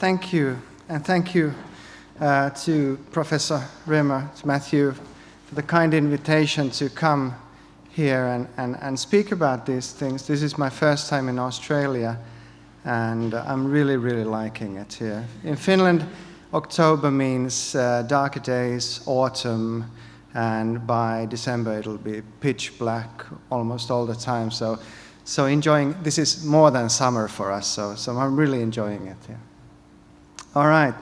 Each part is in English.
Thank you, and thank you to Professor Rimmer, to Matthew, for the kind invitation to come here and speak about these things. This is my first time in Australia, and I'm really, really liking it here. In Finland, October means darker days, autumn, and by December it'll be pitch black almost all the time. So enjoying, this is more than summer for us, so I'm really enjoying it here. All right,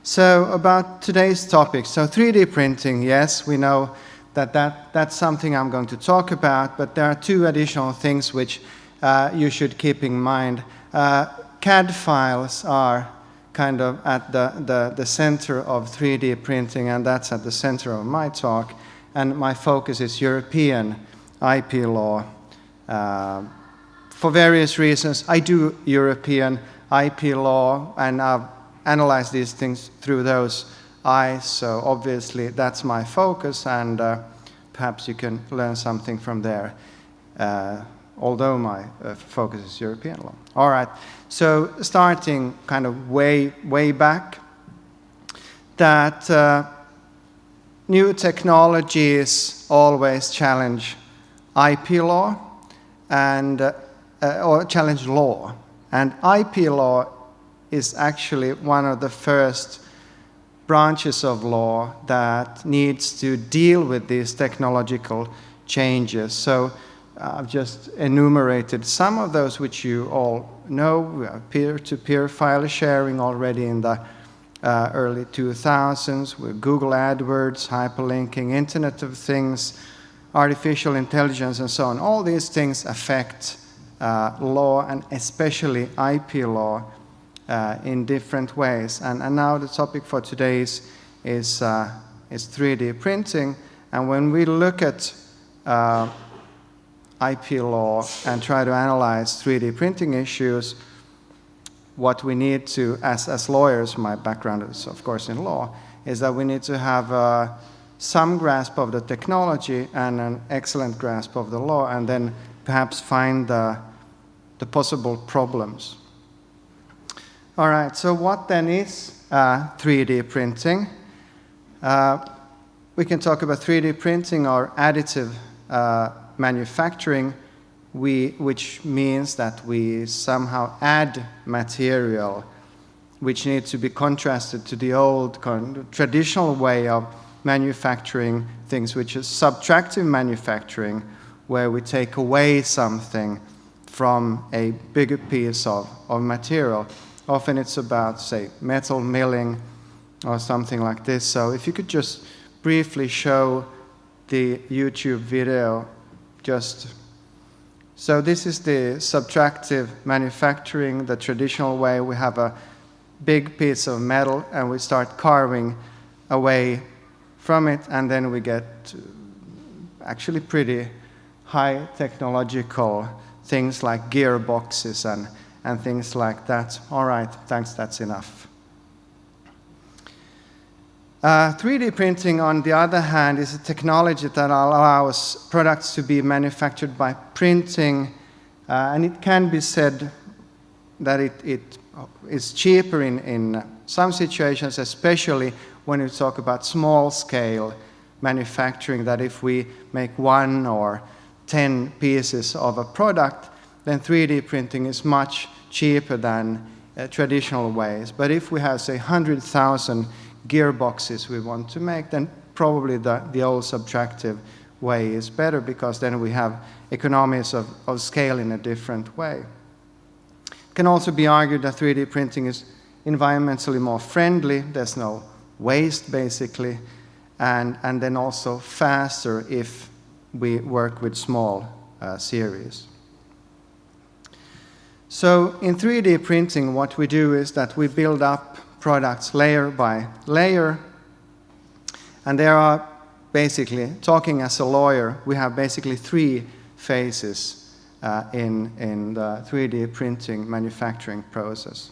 so about today's topic. So 3D printing, yes, we know that's something I'm going to talk about, but there are two additional things which you should keep in mind. CAD files are kind of at the center of 3D printing, and that's at the center of my talk. And my focus is European IP law. For various reasons, I do European IP law, and I've analyzed these things through those eyes, so obviously that's my focus, and perhaps you can learn something from there, although my focus is European law. All right, so starting kind of way back, that new technologies always challenge IP law and or challenge law, and IP law is actually one of the first branches of law that needs to deal with these technological changes. So I've just enumerated some of those which you all know. We have peer-to-peer file sharing already in the early 2000s with Google AdWords, hyperlinking, Internet of Things, artificial intelligence, and so on. All these things affect law, and especially IP law, in different ways. And now the topic for today is 3D printing. And when we look at IP law and try to analyze 3D printing issues, what we need to, as lawyers, my background is of course in law, is that we need to have some grasp of the technology and an excellent grasp of the law, and then perhaps find the possible problems. All right, so what then is 3D printing? We can talk about 3D printing or additive manufacturing, which means that we somehow add material which needs to be contrasted to the old traditional way of manufacturing things, which is subtractive manufacturing, where we take away something from a bigger piece of material. Often it's about, say, metal milling or something like this. So if you could just briefly show the YouTube video, so this is the subtractive manufacturing, the traditional way. We have a big piece of metal and we start carving away from it, and then we get actually pretty high technological things like gearboxes and things like that. All right, thanks, that's enough. 3D printing, on the other hand, is a technology that allows products to be manufactured by printing, and it can be said that it is cheaper in some situations, especially when you talk about small-scale manufacturing, that if we make 1 or 10 pieces of a product, then 3D printing is much cheaper than traditional ways. But if we have, say, 100,000 gearboxes we want to make, then probably the old subtractive way is better, because then we have economies of scale in a different way. It can also be argued that 3D printing is environmentally more friendly. There's no waste, basically, and then also faster if we work with small series. So in 3D printing, what we do is that we build up products layer by layer, and there are basically, talking as a lawyer, we have basically 3 phases in the 3D printing manufacturing process.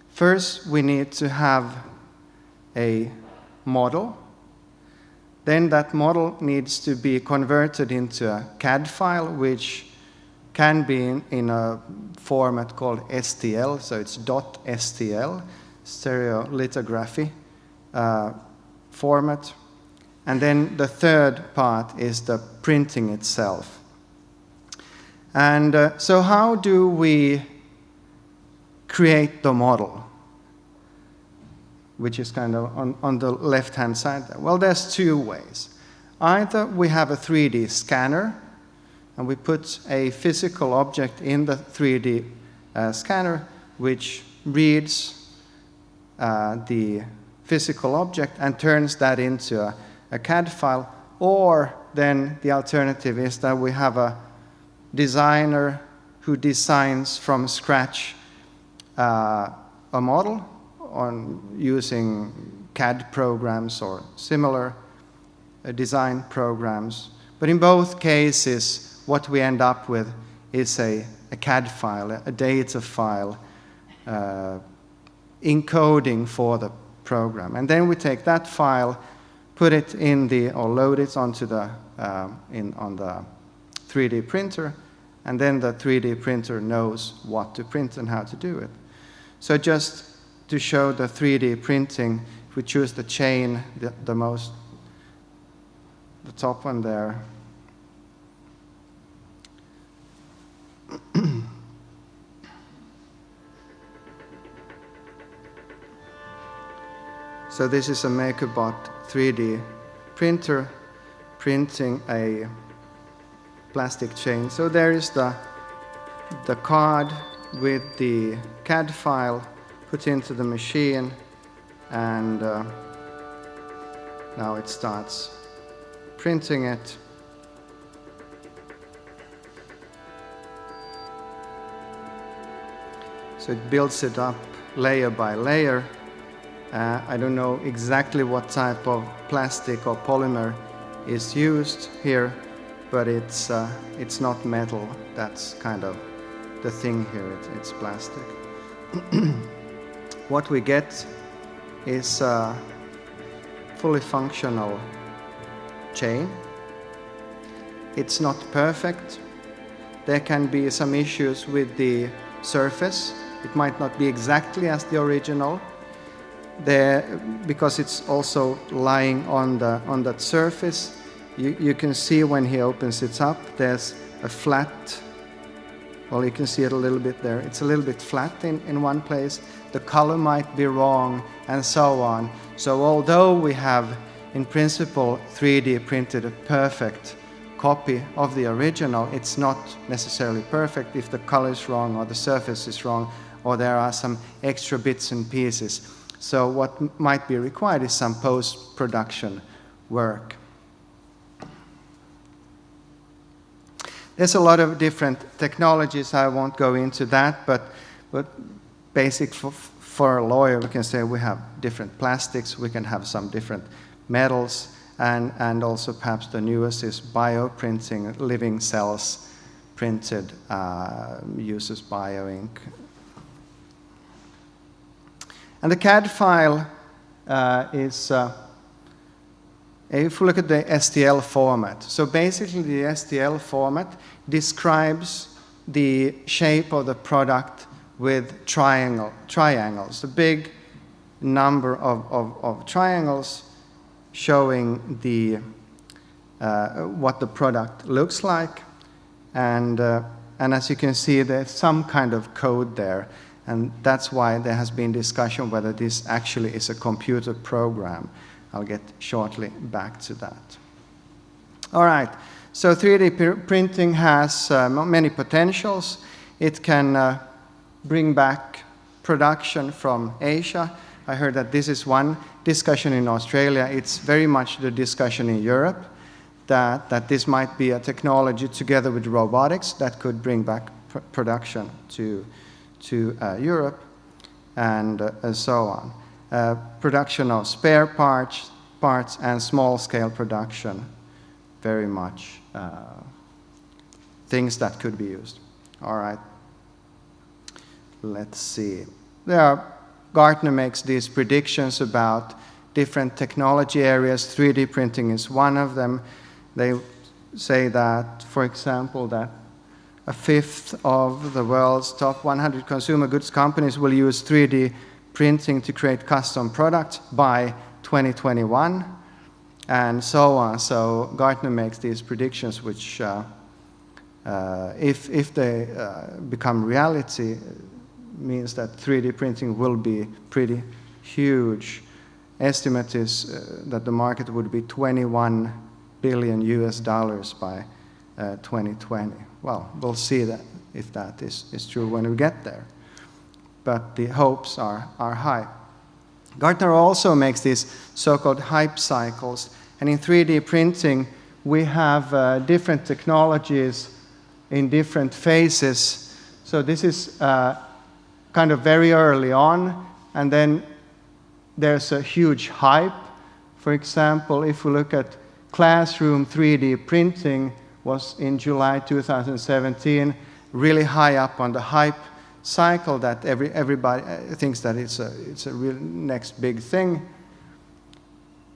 First, we need to have a model. Then that model needs to be converted into a CAD file, which can be in a format called STL, so it's .stl. stereolithography format. And then the third part is the printing itself. And so how do we create the model, which is kind of on the left-hand side there? Well, there's two ways. Either we have a 3D scanner, and we put a physical object in the 3D scanner, which reads the physical object and turns that into a CAD file, or then the alternative is that we have a designer who designs from scratch a model on using CAD programs or similar design programs. But in both cases, what we end up with is a CAD file, a data file, encoding for the program. And then we take that file, put it in or load it onto the, on the 3D printer, and then the 3D printer knows what to print and how to do it. So just to show the 3D printing, if we choose the chain, the top one there. So this is a MakerBot 3D printer printing a plastic chain. So there is the card with the CAD file put into the machine, and now it starts printing it. So it builds it up layer by layer. I don't know exactly what type of plastic or polymer is used here, but it's not metal. That's kind of the thing here. It's plastic. What we get is a fully functional chain. It's not perfect. There can be some issues with the surface. It might not be exactly as the original. Because it's also lying on that surface, you can see when he opens it up, there's a flat, well, you can see it a little bit there. It's a little bit flat in one place. The color might be wrong, and so on. So although we have, in principle, 3D printed a perfect copy of the original, it's not necessarily perfect if the color is wrong or the surface is wrong or there are some extra bits and pieces. So what might be required is some post-production work. There's a lot of different technologies. I won't go into that, but basic for a lawyer, we can say we have different plastics, we can have some different metals, and also perhaps the newest is bioprinting, living cells printed, uses bioink. And the CAD file is, if you look at the STL format, so basically the STL format describes the shape of the product with triangles, a big number of triangles showing the, what the product looks like. And as you can see, there's some kind of code there. And that's why there has been discussion whether this actually is a computer program. I'll get shortly back to that. All right, so 3D printing has many potentials. It can bring back production from Asia. I heard that this is one discussion in Australia. It's very much the discussion in Europe that this might be a technology together with robotics that could bring back production to Europe, and so on. Production of spare parts and small-scale production, very much things that could be used. All right, let's see. Gartner makes these predictions about different technology areas. 3D printing is one of them. They say that, for example, that a fifth of the world's top 100 consumer goods companies will use 3D printing to create custom products by 2021, and so on. So Gartner makes these predictions, which, if they become reality, means that 3D printing will be pretty huge. Estimate is that the market would be $21 billion by 2020. Well, we'll see that if that is true when we get there. But the hopes are high. Gartner also makes these so-called hype cycles. And in 3D printing, we have different technologies in different phases. So this is kind of very early on, and then there's a huge hype. For example, if we look at classroom 3D printing, was in July 2017, really high up on the hype cycle that everybody thinks that it's a real next big thing.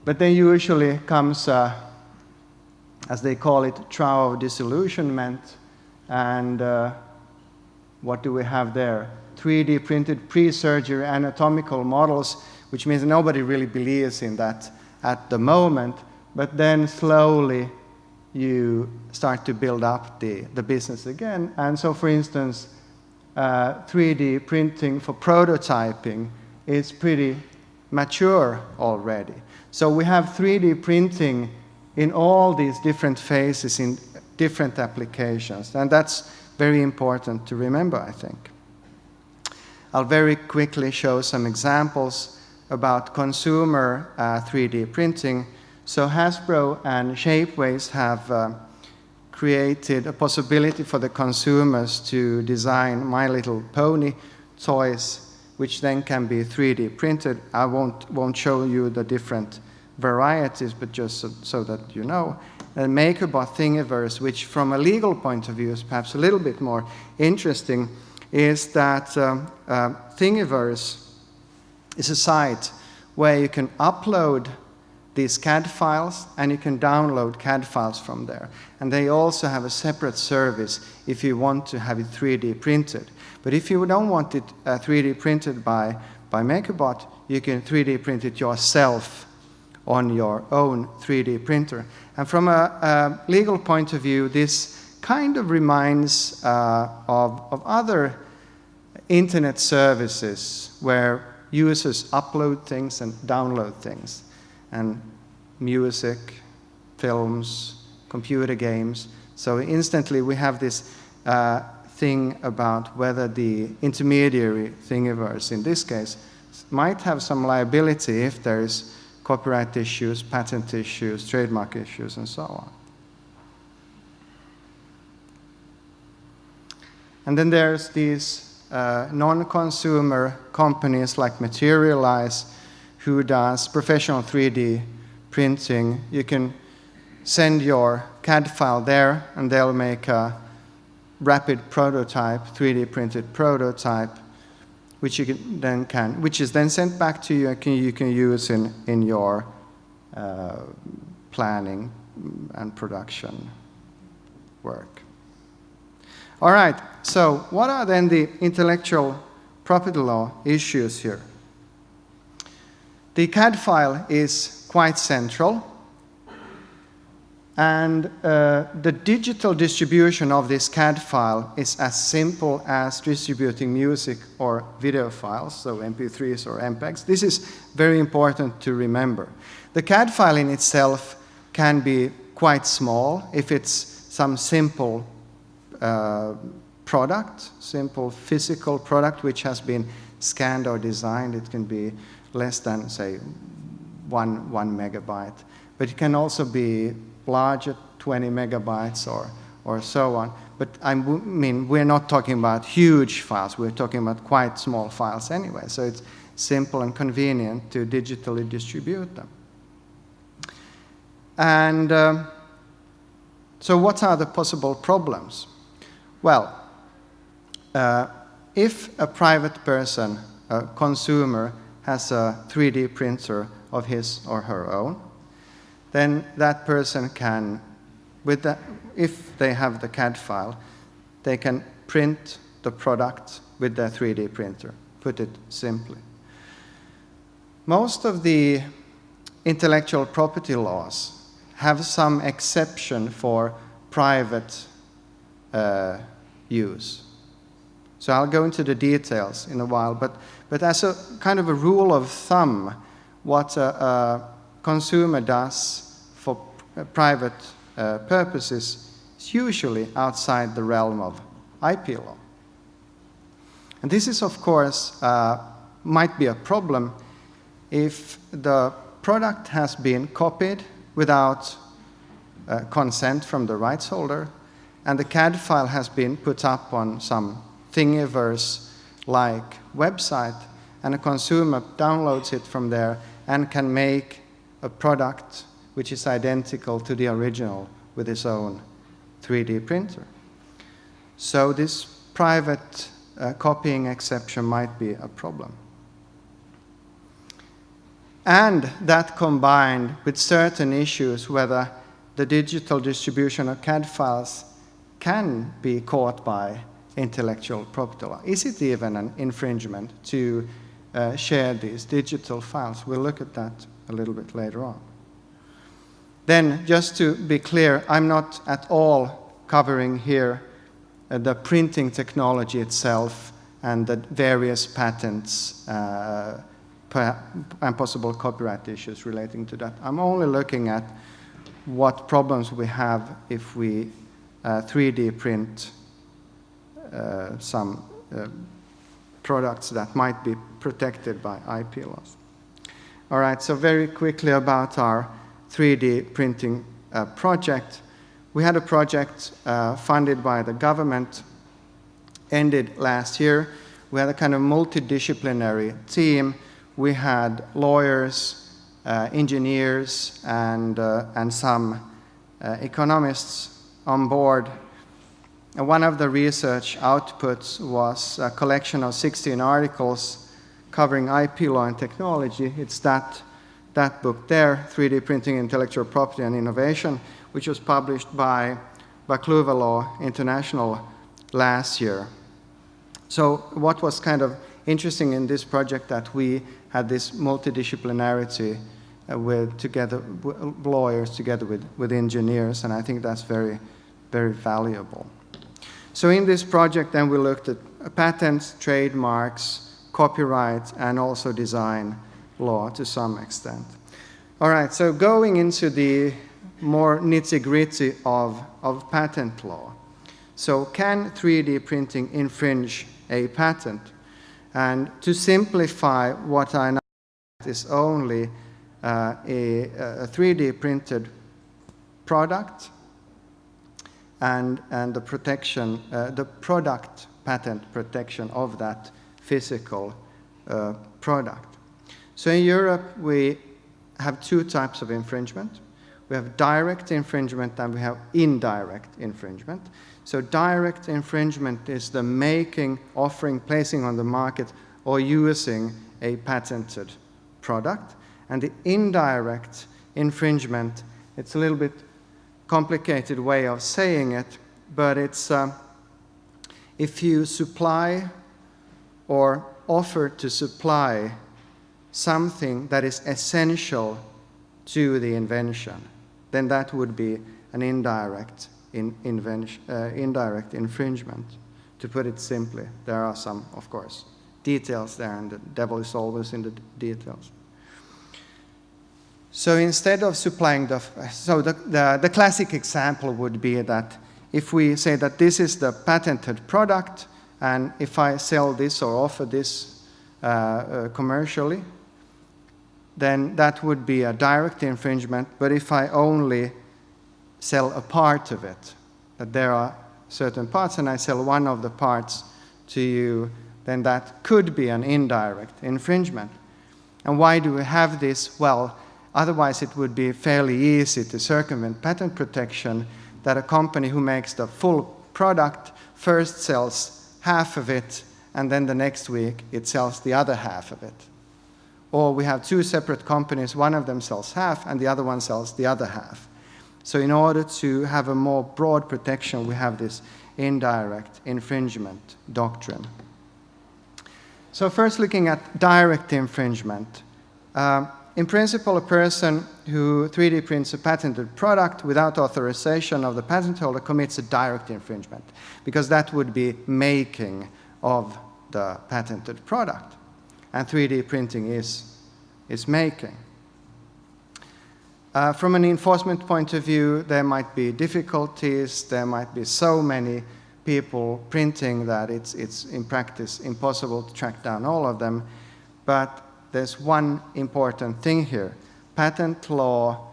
But then usually comes, as they call it, trough of disillusionment. And what do we have there? 3D printed pre-surgery anatomical models, which means nobody really believes in that at the moment. But then slowly you start to build up the business again. And so, for instance, 3D printing for prototyping is pretty mature already. So we have 3D printing in all these different phases in different applications, and that's very important to remember, I think. I'll very quickly show some examples about consumer 3D printing. So Hasbro and Shapeways have created a possibility for the consumers to design My Little Pony toys, which then can be 3D printed. I won't show you the different varieties, but just so that you know. And MakerBot Thingiverse, which from a legal point of view is perhaps a little bit more interesting, is that Thingiverse is a site where you can upload these CAD files, and you can download CAD files from there. And they also have a separate service if you want to have it 3D printed. But if you don't want it 3D printed by MakerBot, you can 3D print it yourself on your own 3D printer. And from a legal point of view, this kind of reminds of other internet services where users upload things and download things. And music, films, computer games. So instantly we have this thing about whether the intermediary Thingiverse, in this case, might have some liability if there is copyright issues, patent issues, trademark issues, and so on. And then there's these non-consumer companies like Materialize, who does professional 3D printing. You can send your CAD file there, and they'll make a rapid prototype, 3D printed prototype, which which is then sent back to you, and you can use in your planning and production work. All right. So, what are then the intellectual property law issues here? The CAD file is quite central, and the digital distribution of this CAD file is as simple as distributing music or video files, so MP3s or MPEGs. This is very important to remember. The CAD file in itself can be quite small if it's some simple product, simple physical product which has been scanned or designed. It can be less than, say, one megabyte. But it can also be larger, 20 megabytes or so on. But I mean, we're not talking about huge files. We're talking about quite small files anyway. So it's simple and convenient to digitally distribute them. And so what are the possible problems? Well, if a private person, a consumer, has a 3D printer of his or her own, then that person can, if they have the CAD file, they can print the product with their 3D printer, put it simply. Most of the intellectual property laws have some exception for private use. So I'll go into the details in a while, but as a kind of a rule of thumb, what a consumer does for private purposes is usually outside the realm of IP law. And this is, of course, might be a problem if the product has been copied without consent from the rights holder, and the CAD file has been put up on some Thingiverse-like website, and a consumer downloads it from there and can make a product which is identical to the original with his own 3D printer. So this private copying exception might be a problem. And that combined with certain issues whether the digital distribution of CAD files can be caught by intellectual property law. Is it even an infringement to share these digital files? We'll look at that a little bit later on. Then, just to be clear, I'm not at all covering here the printing technology itself and the various patents and possible copyright issues relating to that. I'm only looking at what problems we have if we 3D print some products that might be protected by IP laws. All right, so very quickly about our 3D printing project. We had a project funded by the government, ended last year. We had a kind of multidisciplinary team. We had lawyers, engineers, and some economists on board. And one of the research outputs was a collection of 16 articles covering IP law and technology. It's that book there, 3D Printing, Intellectual Property and Innovation, which was published by Kluwer Law International last year. So what was kind of interesting in this project that we had this multidisciplinarity with lawyers together with engineers, and I think that's very, very valuable. So in this project then we looked at patents, trademarks, copyright, and also design law to some extent. All right, so going into the more nitty-gritty of patent law. So can 3D printing infringe a patent? And to simplify what I know is only a 3D printed product and the protection, the product patent protection of that physical product. So in Europe, we have two types of infringement. We have direct infringement and we have indirect infringement. So direct infringement is the making, offering, placing on the market, or using a patented product. And the indirect infringement, it's a little bit complicated way of saying it, but it's if you supply or offer to supply something that is essential to the invention, then that would be an indirect infringement, to put it simply. There are some, of course, details there, and the devil is always in the details. So instead of supplying the classic example would be that if we say that this is the patented product, and if I sell this or offer this commercially, then that would be a direct infringement. But if I only sell a part of it, that there are certain parts, and I sell one of the parts to you, then that could be an indirect infringement. And why do we have this? Well, otherwise it would be fairly easy to circumvent patent protection, that a company who makes the full product first sells half of it, and then the next week it sells the other half of it. Or we have two separate companies, one of them sells half and the other one sells the other half. So in order to have a more broad protection, we have this indirect infringement doctrine. So first looking at direct infringement. In principle, a person who 3D prints a patented product without authorization of the patent holder commits a direct infringement, because that would be making of the patented product. And 3D printing is making. From an enforcement point of view, there might be difficulties. There might be so many people printing that it's in practice impossible to track down all of them. But there's one important thing here. Patent law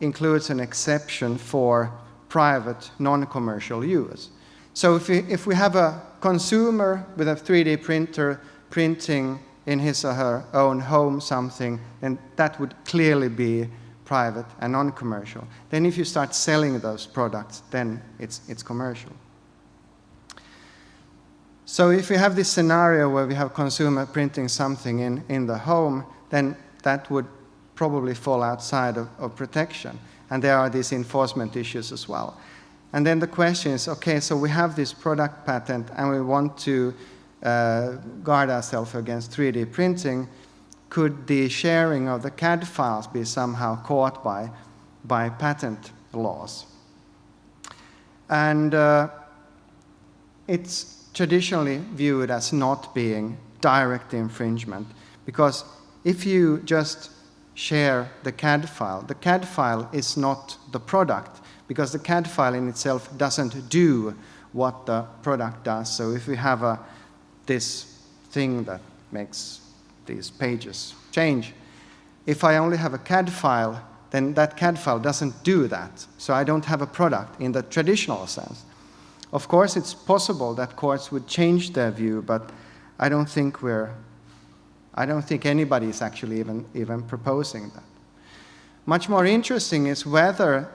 includes an exception for private, non-commercial use. So if we have a consumer with a 3D printer printing in his or her own home something, then that would clearly be private and non-commercial. Then if you start selling those products, then it's commercial. So if we have this scenario where we have consumer printing something in the home, then that would probably fall outside of protection. And there are these enforcement issues as well. And then the question is, okay, so we have this product patent and we want to guard ourselves against 3D printing. Could the sharing of the CAD files be somehow caught by patent laws? And it's traditionally viewed as not being direct infringement, because if you just share the CAD file is not the product, because the CAD file in itself doesn't do what the product does. So if we have this thing that makes these pages change, if I only have a CAD file, then that CAD file doesn't do that. So I don't have a product in the traditional sense. Of course, it's possible that courts would change their view, but I don't think anybody is actually even proposing that. Much more interesting is whether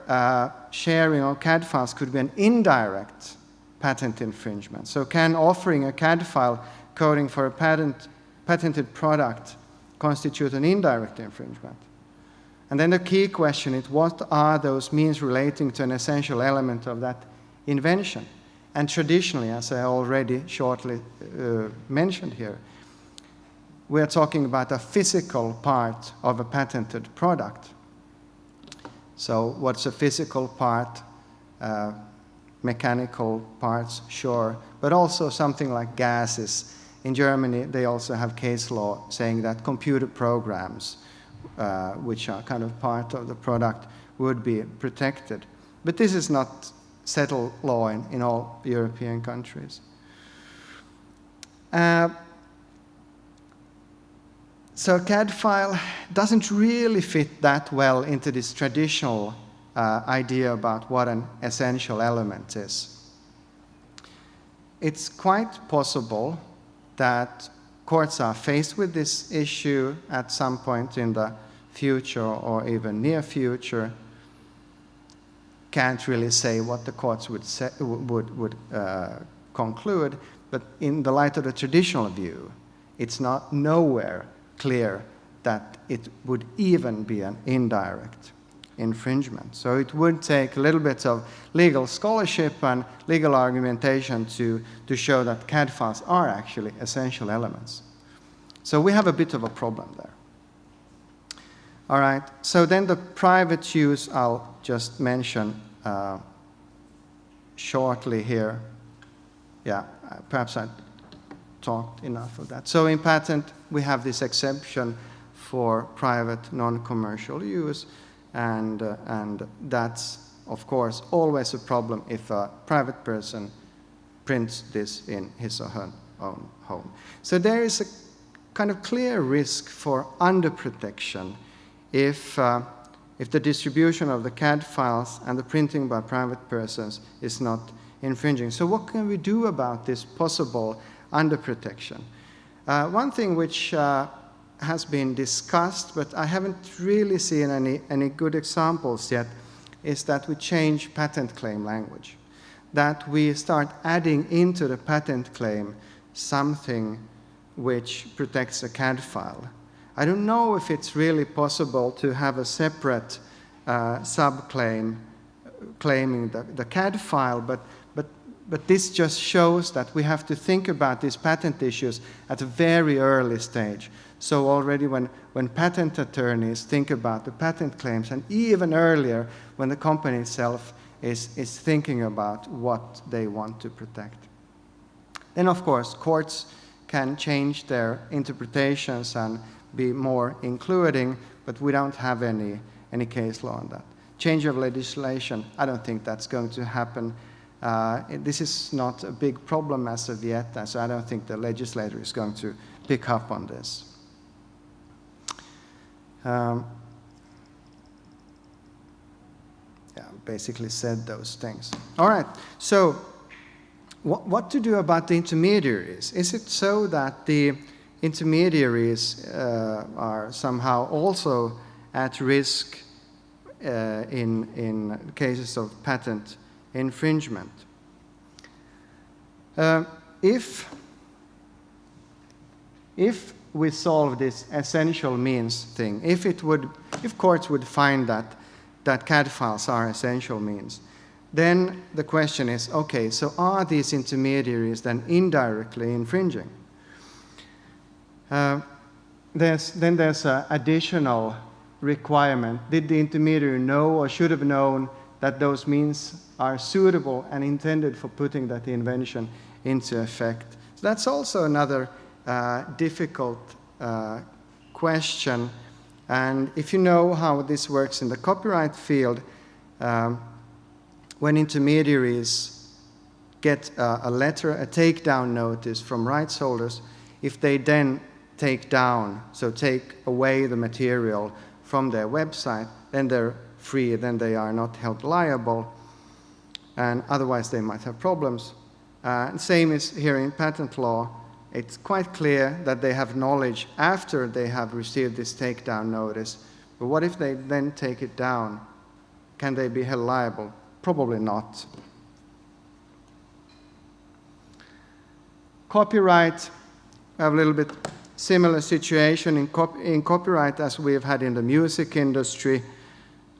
sharing of CAD files could be an indirect patent infringement. So can offering a CAD file coding for a patented product constitute an indirect infringement? And then the key question is, what are those means relating to an essential element of that invention? And traditionally, as I already shortly mentioned here, we are talking about a physical part of a patented product. So what's a physical part? Mechanical parts, sure, but also something like gases. In Germany, they also have case law saying that computer programs, which are kind of part of the product, would be protected. But this is not settled law in all European countries. So CAD file doesn't really fit that well into this traditional idea about what an essential element is. It's quite possible that courts are faced with this issue at some point in the future or even near future. Can't really say what the courts would conclude, but in the light of the traditional view, it's not nowhere clear that it would even be an indirect infringement. So it would take a little bit of legal scholarship and legal argumentation to show that CAD files are actually essential elements. So we have a bit of a problem there. All right, so then the private use I'll just mention shortly here. Yeah, perhaps I talked enough of that. So in patent, we have this exception for private non-commercial use, and that's, of course, always a problem if a private person prints this in his or her own home. So there is a kind of clear risk for underprotection if the distribution of the CAD files and the printing by private persons is not infringing. So what can we do about this possible underprotection? One thing which has been discussed, but I haven't really seen any good examples yet, is that we change patent claim language. That we start adding into the patent claim something which protects a CAD file. I don't know if it's really possible to have a separate subclaim claiming the CAD file, but but this just shows that we have to think about these patent issues at a very early stage. So already when patent attorneys think about the patent claims, and even earlier when the company itself is thinking about what they want to protect. Then, of course, courts can change their interpretations and be more including, but we don't have any case law on that. Change of legislation, I don't think that's going to happen. This is not a big problem as of yet, so I don't think the legislator is going to pick up on this. Yeah, basically said those things. All right, so what to do about the intermediaries? Is it so that the intermediaries are somehow also at risk in cases of patent infringement? If we solve this essential means thing, if courts would find that CAD files are essential means, then the question is, okay, so are these intermediaries then indirectly infringing? There's an additional requirement. Did the intermediary know or should have known that those means are suitable and intended for putting that invention into effect? So that's also another difficult question. And if you know how this works in the copyright field, when intermediaries get a letter, a takedown notice from rights holders, if they then take away the material from their website, then they're free, then they are not held liable, and otherwise they might have problems. Same is here in patent law. It's quite clear that they have knowledge after they have received this takedown notice, but what if they then take it down? Can they be held liable? Probably not. Copyright, we have a little bit similar situation in copyright as we have had in the music industry.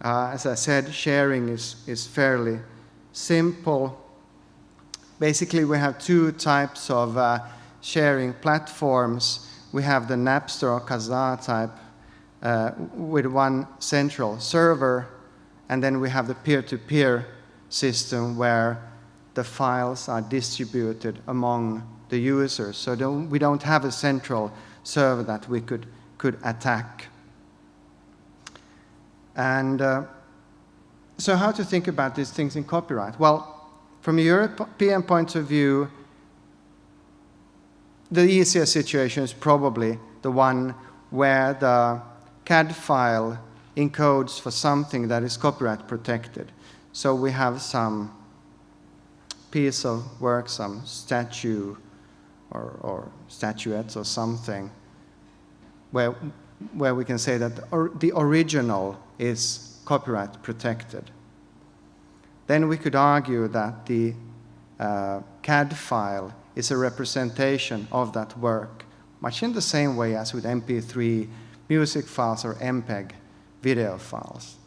As I said, sharing is fairly simple. Basically, we have two types of sharing platforms. We have the Napster or Kazaa type with one central server, and then we have the peer-to-peer system where the files are distributed among the users. So we don't have a central server that we could attack. And so how to think about these things in copyright? Well, from a European point of view, the easier situation is probably the one where the CAD file encodes for something that is copyright protected. So we have some piece of work, some statue or statuettes or something, where we can say that the original is copyright protected. Then we could argue that the CAD file is a representation of that work, much in the same way as with MP3 music files or MPEG video files.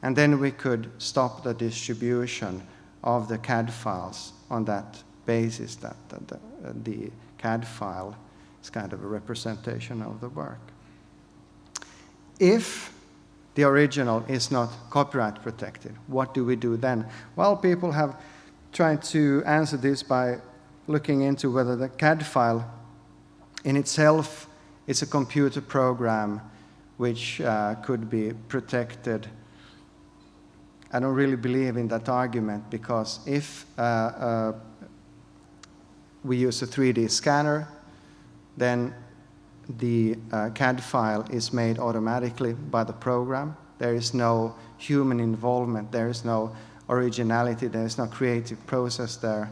And then we could stop the distribution of the CAD files on that basis, that the CAD file is kind of a representation of the work. If the original is not copyright protected, what do we do then? Well, people have tried to answer this by looking into whether the CAD file in itself is a computer program which could be protected. I don't really believe in that argument, because if we use a 3D scanner, then the CAD file is made automatically by the program. There is no human involvement, there is no originality, there is no creative process there.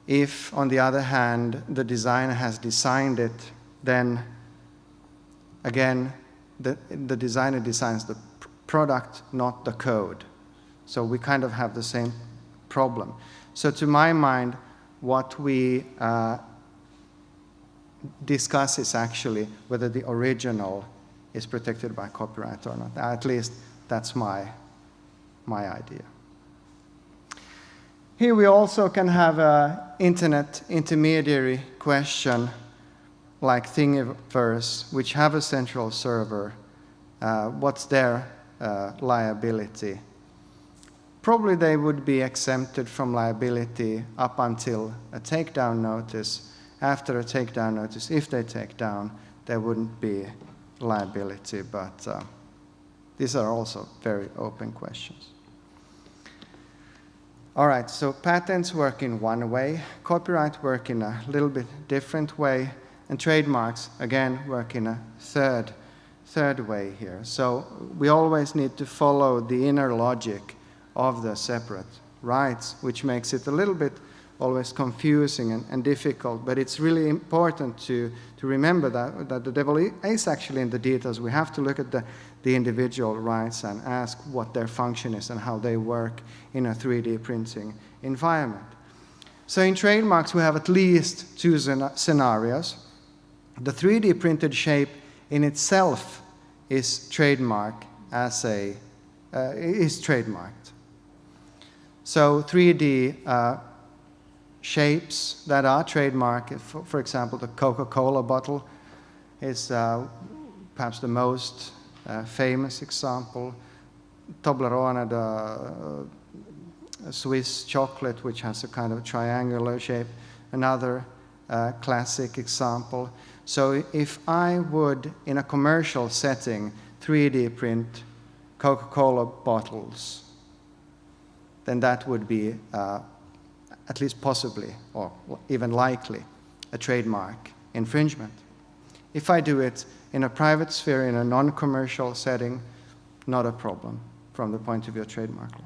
If, on the other hand, the designer has designed it, then again, the designer designs the product, not the code. So we kind of have the same problem. So to my mind, what we discuss is actually whether the original is protected by copyright or not. At least that's my idea. Here we also can have an internet intermediary question like Thingiverse, which have a central server. What's their liability? Probably they would be exempted from liability up until a takedown notice. After a takedown notice, if they take down, there wouldn't be liability, but these are also very open questions. All right, so patents work in one way, copyright work in a little bit different way, and trademarks, again, work in a third way here. So we always need to follow the inner logic of the separate rights, which makes it a little bit always confusing and difficult, but it's really important to remember that the devil is actually in the details. We have to look at the individual rights and ask what their function is and how they work in a 3D printing environment. So in trademarks, we have at least two scenarios. The 3D printed shape in itself is trademarked. So 3D shapes that are trademarked, for example, the Coca-Cola bottle is perhaps the most famous example. Toblerone, the Swiss chocolate, which has a kind of triangular shape, another classic example. So if I would, in a commercial setting, 3D print Coca-Cola bottles, then that would be at least possibly, or even likely, a trademark infringement. If I do it in a private sphere, in a non-commercial setting, not a problem from the point of view of trademark law.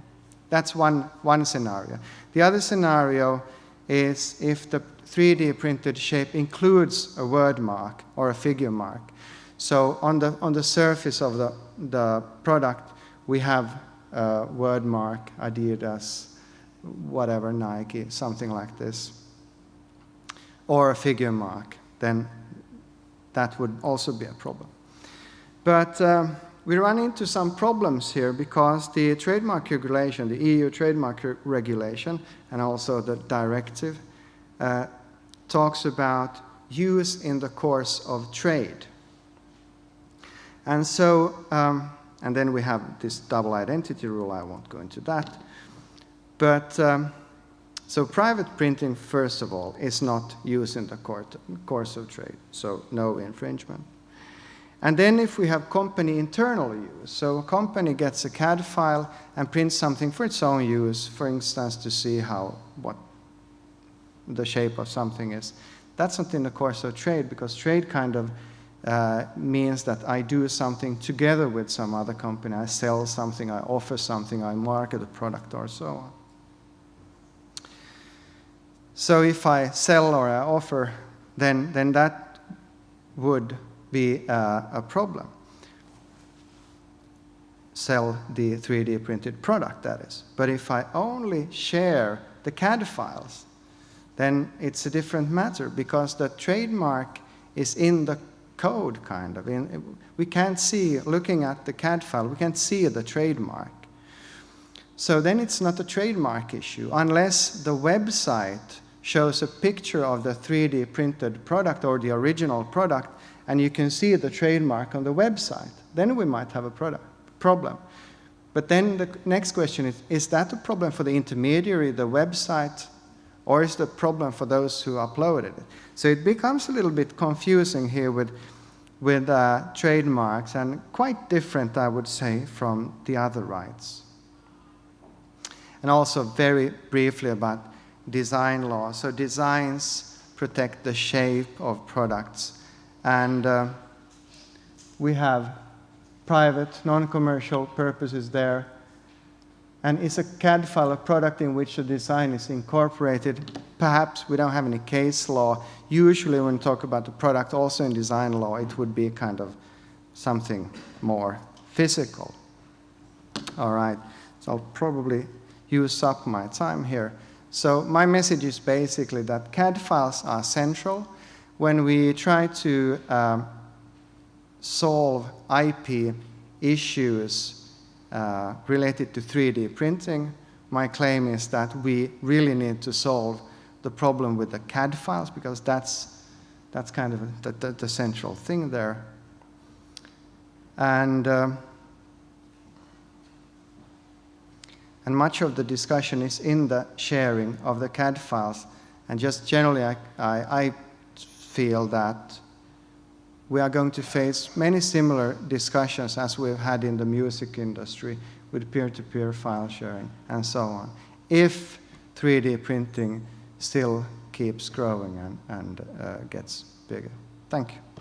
That's one scenario. The other scenario is if the 3D printed shape includes a word mark or a figure mark. So on the surface of the product, we have a word mark, Adidas, whatever, Nike, something like this, or a figure mark, then that would also be a problem. But we run into some problems here because the trademark regulation, the EU trademark regulation, and also the directive, talks about use in the course of trade. And so, and then we have this double identity rule, I won't go into that. But, so private printing, first of all, is not used in the course of trade, so no infringement. And then if we have company internal use, so a company gets a CAD file and prints something for its own use, for instance, to see what the shape of something is, that's not in the course of trade, because trade kind of means that I do something together with some other company. I sell something, I offer something, I market a product, or so on. So if I sell or I offer, then that would be a problem. Sell the 3D printed product, that is. But if I only share the CAD files, then it's a different matter, because the trademark is in the code, kind of. We can't see, looking at the CAD file, we can't see the trademark. So then it's not a trademark issue, unless the website shows a picture of the 3D printed product or the original product, and you can see the trademark on the website. Then we might have a problem. But then the next question is that a problem for the intermediary, the website, or is the problem for those who uploaded it? So it becomes a little bit confusing here with trademarks, and quite different, I would say, from the other rights. And also very briefly about design law. So designs protect the shape of products. And we have private, non-commercial purposes there. And is a CAD file a product in which a design is incorporated? Perhaps we don't have any case law. Usually when we talk about the product, also in design law, it would be kind of something more physical. All right, so I'll probably use up my time here. So my message is basically that CAD files are central. When we try to solve IP issues related to 3D printing, my claim is that we really need to solve the problem with the CAD files, because that's kind of the central thing there. And much of the discussion is in the sharing of the CAD files. And just generally, I feel that we are going to face many similar discussions as we've had in the music industry with peer-to-peer file sharing and so on, if 3D printing still keeps growing and gets bigger. Thank you.